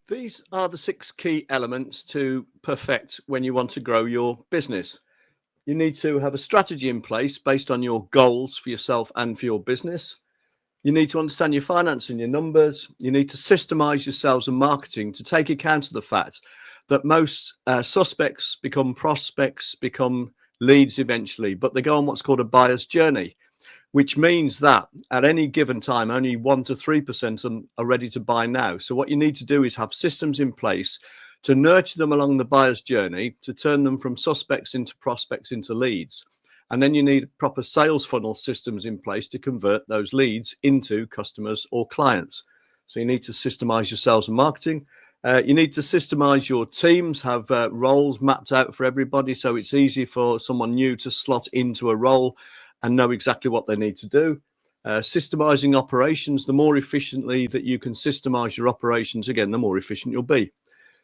These are the 6 key elements to perfect when you want to grow your business. You need to have a strategy in place based on your goals for yourself and for your business. You need to understand your finance and your numbers. You need to systemize your sales and marketing to take account of the fact that most suspects become prospects, become leads eventually, but they go on what's called a buyer's journey, which means that at any given time, only 1 to 3% are ready to buy now. So what you need to do is have systems in place to nurture them along the buyer's journey, to turn them from suspects into prospects into leads. And then you need proper sales funnel systems in place to convert those leads into customers or clients. So you need to systemize your sales and marketing. You need to systemize your teams, have roles mapped out for everybody, so it's easy for someone new to slot into a role and know exactly what they need to do. Systemizing operations, the more efficiently that you can systemize your operations, again, the more efficient you'll be.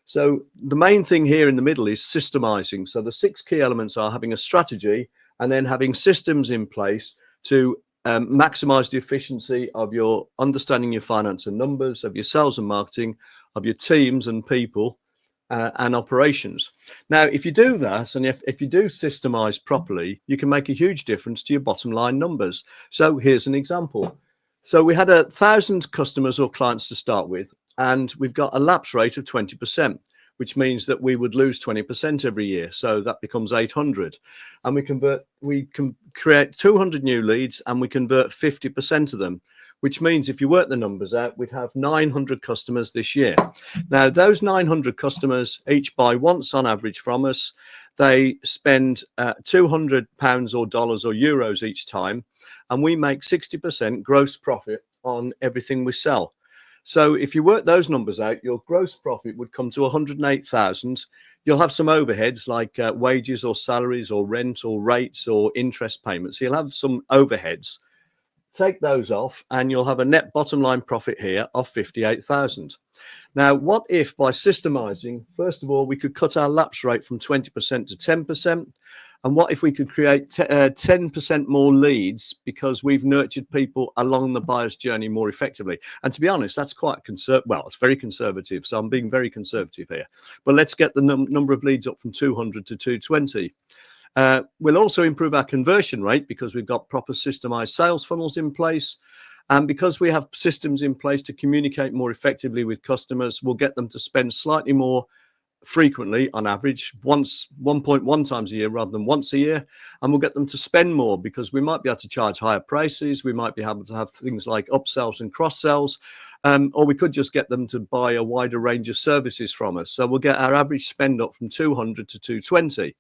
So the main thing here in the middle is systemizing. So the 6 key elements are having a strategy and then having systems in place to maximize the efficiency of your understanding your finance and numbers, of your sales and marketing, of your teams and people, and operations. Now, if you do that, and if you do systemize properly, you can make a huge difference to your bottom line numbers. So here's an example. So we had 1,000 customers or clients to start with, and we've got a lapse rate of 20%, which means that we would lose 20% every year. So that becomes 800. And we can create 200 new leads and we convert 50% of them, which means if you work the numbers out, we'd have 900 customers this year. Now, those 900 customers each buy once on average from us. They spend £200 or dollars or euros each time, and we make 60% gross profit on everything we sell. So if you work those numbers out, your gross profit would come to 108,000. You'll have some overheads like wages or salaries or rent or rates or interest payments. So you'll have some overheads. Take those off and you'll have a net bottom line profit here of 58,000. Now, what if by systemizing, first of all, we could cut our lapse rate from 20% to 10%? And what if we could create 10% more leads because we've nurtured people along the buyer's journey more effectively? And to be honest, that's quite it's very conservative. So I'm being very conservative here. But let's get the number of leads up from 200 to 220. We'll also improve our conversion rate because we've got proper systemized sales funnels in place. And because we have systems in place to communicate more effectively with customers, we'll get them to spend slightly more frequently on average, 1.1 times a year rather than once a year. And we'll get them to spend more because we might be able to charge higher prices. We might be able to have things like upsells and cross sells, or we could just get them to buy a wider range of services from us. So we'll get our average spend up from 200 to 220.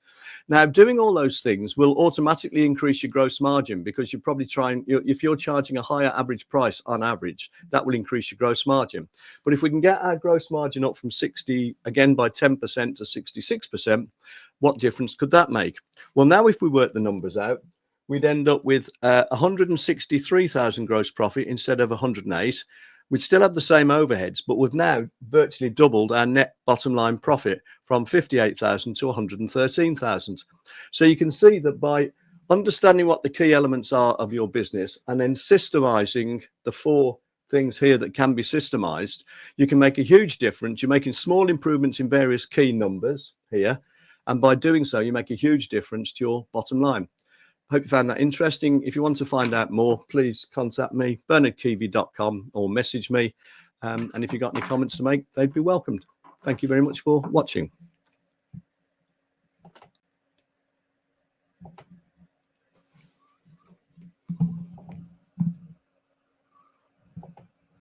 Now, doing all those things will automatically increase your gross margin because you're probably if you're charging a higher average price on average, that will increase your gross margin. But if we can get our gross margin up from 60, again, by 10% to 66%, what difference could that make? Well, now if we work the numbers out, we'd end up with 163,000 gross profit instead of 108. We'd still have the same overheads, but we've now virtually doubled our net bottom line profit from 58,000 to 113,000. So you can see that by understanding what the key elements are of your business and then systemizing the 4 things here that can be systemized, you can make a huge difference. You're making small improvements in various key numbers here. And by doing so, you make a huge difference to your bottom line. Hope you found that interesting. If you want to find out more, please contact me, bernardkeevy.com, or message me. And if you've got any comments to make, they'd be welcomed. Thank you very much for watching.